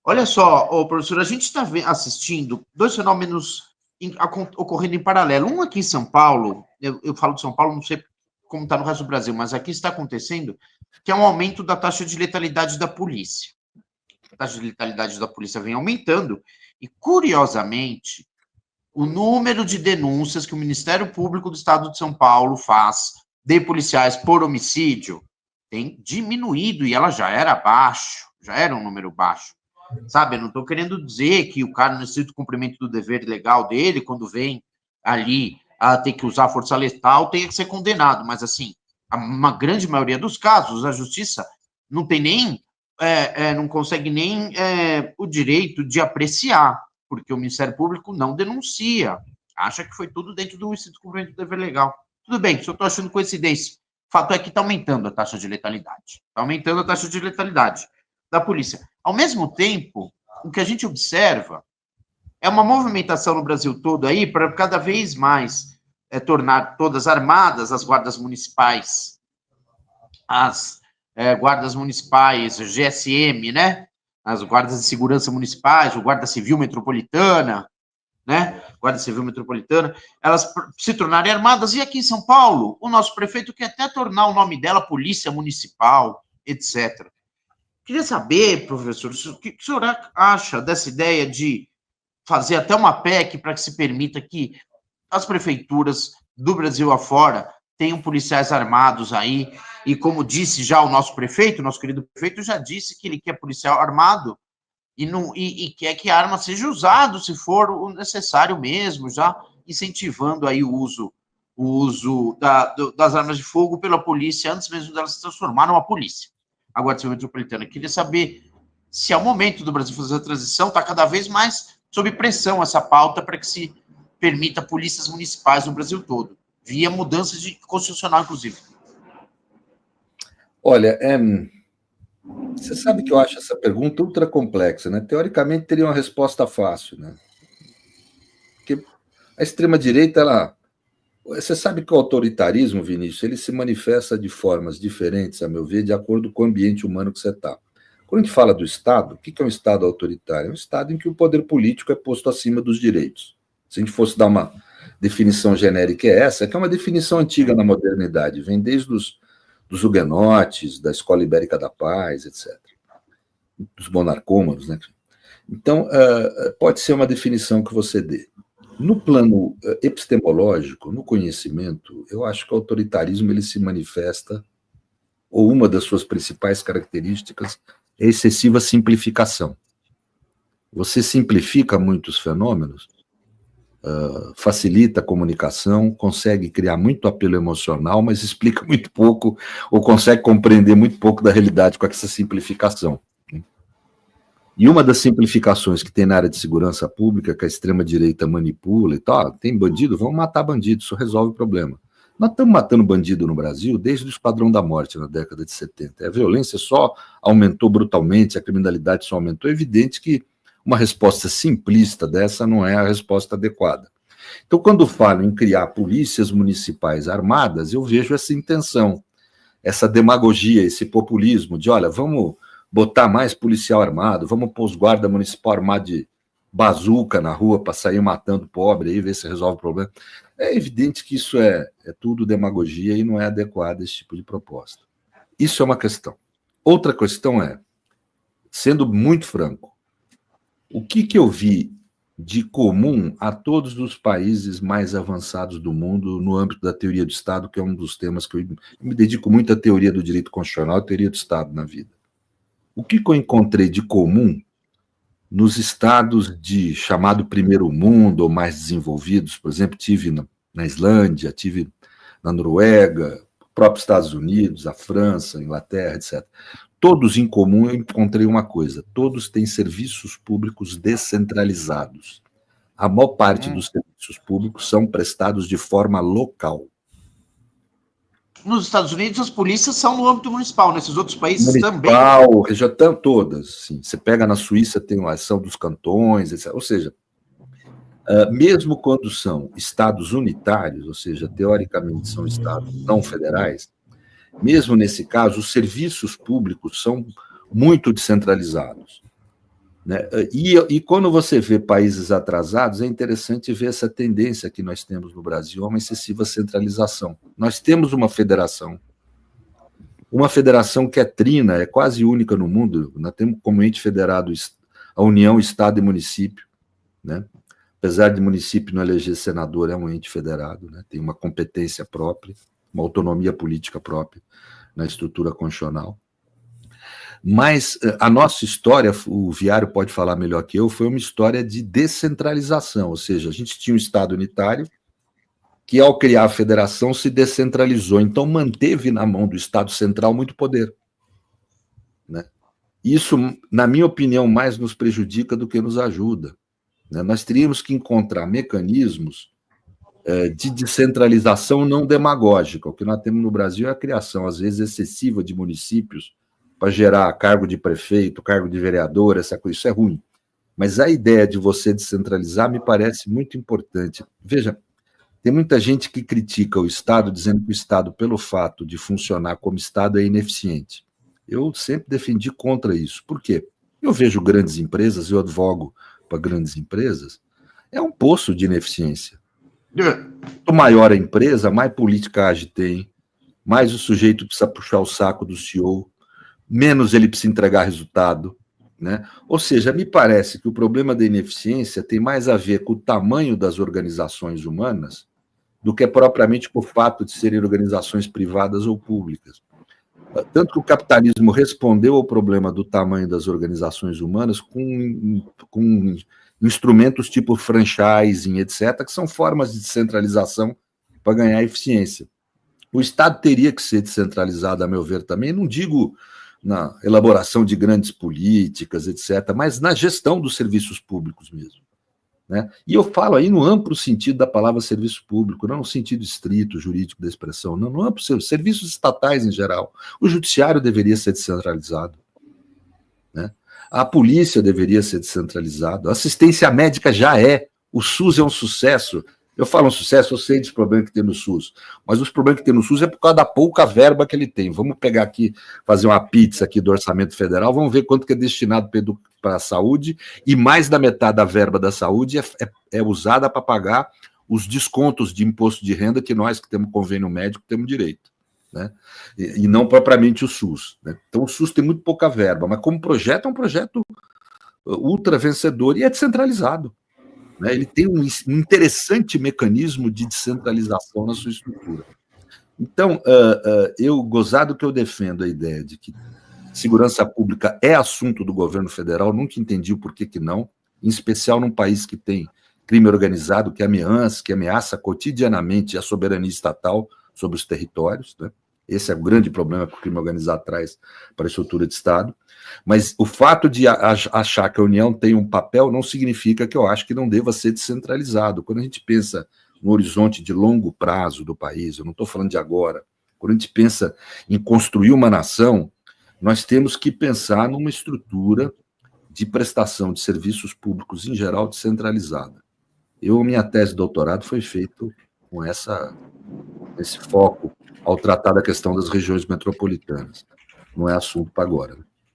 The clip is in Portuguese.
Olha só, professor, a gente está assistindo dois fenômenos ocorrendo em paralelo. Um aqui em São Paulo, eu falo de São Paulo, não sei como está no resto do Brasil, mas aqui está acontecendo, que é um aumento da taxa de letalidade da polícia. A taxa de letalidade da polícia vem aumentando e, curiosamente, o número de denúncias que o Ministério Público do Estado de São Paulo faz de policiais por homicídio tem diminuído e ela já era baixo, já era um número baixo. Sabe, eu não estou querendo dizer que o cara, no estrito cumprimento do dever legal dele, quando vem ali a ter que usar força letal, tenha que ser condenado, mas, assim, uma grande maioria dos casos, a justiça não tem nem, não consegue nem o direito de apreciar, porque o Ministério Público não denuncia, acha que foi tudo dentro do estrito cumprimento do dever legal. Tudo bem, só estou achando coincidência. O fato é que está aumentando a taxa de letalidade. Está aumentando a taxa de letalidade da polícia. Ao mesmo tempo, o que a gente observa é uma movimentação no Brasil todo aí para cada vez mais tornar todas armadas as guardas municipais, as guardas municipais, GSM, né? As guardas de segurança municipais, o Guarda Civil Metropolitana, né? Guarda Civil Metropolitana, elas se tornarem armadas. E aqui em São Paulo, o nosso prefeito quer até tornar o nome dela Polícia Municipal, etc. Queria saber, professor, o que o senhor acha dessa ideia de fazer até uma PEC para que se permita que as prefeituras do Brasil afora tenham policiais armados aí, e como disse já o nosso prefeito, nosso querido prefeito, já disse que ele quer policial armado e quer que a arma seja usada se for o necessário mesmo, já incentivando aí o uso das armas de fogo pela polícia antes mesmo dela se transformar numa polícia. A Guarda Civil Metropolitana. Queria saber se é o momento do Brasil fazer a transição, está cada vez mais sob pressão essa pauta para que se permita polícias municipais no Brasil todo, via mudanças de constitucional, inclusive. Olha, você sabe que eu acho essa pergunta ultra complexa, né? Teoricamente teria uma resposta fácil, né? Porque a extrema-direita, você sabe que o autoritarismo, Vinícius, ele se manifesta de formas diferentes, a meu ver, de acordo com o ambiente humano que você está. Quando a gente fala do Estado, o que é um Estado autoritário? É um Estado em que o poder político é posto acima dos direitos. Se a gente fosse dar uma definição genérica, essa, que é uma definição antiga na modernidade, vem desde dos huguenotes, da Escola Ibérica da Paz, etc. Dos monarcômanos, né? Então, pode ser uma definição que você dê. No plano epistemológico, no conhecimento, eu acho que o autoritarismo ele se manifesta, ou uma das suas principais características, é a excessiva simplificação. Você simplifica muitos fenômenos, facilita a comunicação, consegue criar muito apelo emocional, mas explica muito pouco, ou consegue compreender muito pouco da realidade com essa simplificação. E uma das simplificações que tem na área de segurança pública, que a extrema-direita manipula e tal, tem bandido, vamos matar bandido, isso resolve o problema. Nós estamos matando bandido no Brasil desde o Esquadrão da Morte, na década de 70. A violência só aumentou brutalmente, a criminalidade só aumentou. É evidente que uma resposta simplista dessa não é a resposta adequada. Então, quando falo em criar polícias municipais armadas, eu vejo essa intenção, essa demagogia, esse populismo de, olha, vamos botar mais policial armado, vamos pôr os guardas municipais armados de bazuca na rua para sair matando pobre e ver se resolve o problema. É evidente que isso é tudo demagogia e não é adequado esse tipo de proposta. Isso é uma questão. Outra questão é, sendo muito franco, o que eu vi de comum a todos os países mais avançados do mundo no âmbito da teoria do Estado, que é um dos temas que eu me dedico muito à teoria do direito constitucional e teoria do Estado na vida. O que eu encontrei de comum nos estados de chamado primeiro mundo ou mais desenvolvidos, por exemplo, tive na Islândia, tive na Noruega, próprios Estados Unidos, a França, a Inglaterra, etc. Todos em comum eu encontrei uma coisa, todos têm serviços públicos descentralizados. A maior parte dos serviços públicos são prestados de forma local. Nos Estados Unidos, as polícias são no âmbito municipal, nesses outros países municipal, também. Já todas. Sim. Você pega na Suíça, tem uma ação dos cantões, etc. Ou seja, mesmo quando são estados unitários, ou seja, teoricamente são estados não federais, mesmo nesse caso, os serviços públicos são muito descentralizados. né? E quando você vê países atrasados, é interessante ver essa tendência que nós temos no Brasil, uma excessiva centralização. Nós temos uma federação que é trina, é quase única no mundo. Nós temos como ente federado a União, Estado e Município, né? Apesar de município não eleger senador, é um ente federado, né? Tem uma competência própria, uma autonomia política própria na estrutura constitucional. Mas a nossa história, o Viário pode falar melhor que eu, foi uma história de descentralização, ou seja, a gente tinha um Estado unitário que, ao criar a federação, se descentralizou, então manteve na mão do Estado central muito poder, né? Isso, na minha opinião, mais nos prejudica do que nos ajuda, né? Nós teríamos que encontrar mecanismos de descentralização não demagógica. O que nós temos no Brasil é a criação, às vezes, excessiva de municípios para gerar cargo de prefeito, cargo de vereador, essa coisa, isso é ruim. Mas a ideia de você descentralizar me parece muito importante. Veja, tem muita gente que critica o Estado, dizendo que o Estado, pelo fato de funcionar como Estado, é ineficiente. Eu sempre defendi contra isso. Por quê? Eu vejo grandes empresas, eu advogo para grandes empresas, é um poço de ineficiência. Quanto maior a empresa, mais politicagem tem, mais o sujeito precisa puxar o saco do CEO, menos ele precisa entregar resultado, né? Ou seja, me parece que o problema da ineficiência tem mais a ver com o tamanho das organizações humanas do que propriamente com o fato de serem organizações privadas ou públicas. Tanto que o capitalismo respondeu ao problema do tamanho das organizações humanas com instrumentos tipo franchising, etc., que são formas de descentralização para ganhar eficiência. O Estado teria que ser descentralizado, a meu ver, também, não digo na elaboração de grandes políticas, etc., mas na gestão dos serviços públicos mesmo, né? E eu falo aí no amplo sentido da palavra serviço público, não no sentido estrito, jurídico da expressão, não, no amplo serviços estatais em geral. O judiciário deveria ser descentralizado, né? A polícia deveria ser descentralizada, a assistência médica já é, o SUS é um sucesso. Eu falo um sucesso, eu sei dos problemas que tem no SUS, mas os problemas que tem no SUS é por causa da pouca verba que ele tem. Vamos pegar aqui, fazer uma pizza aqui do orçamento federal, vamos ver quanto que é destinado para a saúde, e mais da metade da verba da saúde é usada para pagar os descontos de imposto de renda que nós, que temos convênio médico, temos direito, né? E não propriamente o SUS, né? Então o SUS tem muito pouca verba, mas como projeto é um projeto ultra vencedor e é descentralizado, né? Ele tem um interessante mecanismo de descentralização na sua estrutura. Então, eu, gozado que eu defendo a ideia de que segurança pública é assunto do governo federal, nunca entendi o porquê que não, em especial num país que tem crime organizado, que ameaça cotidianamente a soberania estatal sobre os territórios, né? Esse é o grande problema que o crime organizado traz para a estrutura de Estado. Mas o fato de achar que a União tem um papel não significa que eu acho que não deva ser descentralizado. Quando a gente pensa no horizonte de longo prazo do país, eu não estou falando de agora, quando a gente pensa em construir uma nação, nós temos que pensar numa estrutura de prestação de serviços públicos, em geral, descentralizada. Minha tese de doutorado foi feita com esse foco ao tratar da questão das regiões metropolitanas. Não é assunto para agora, né?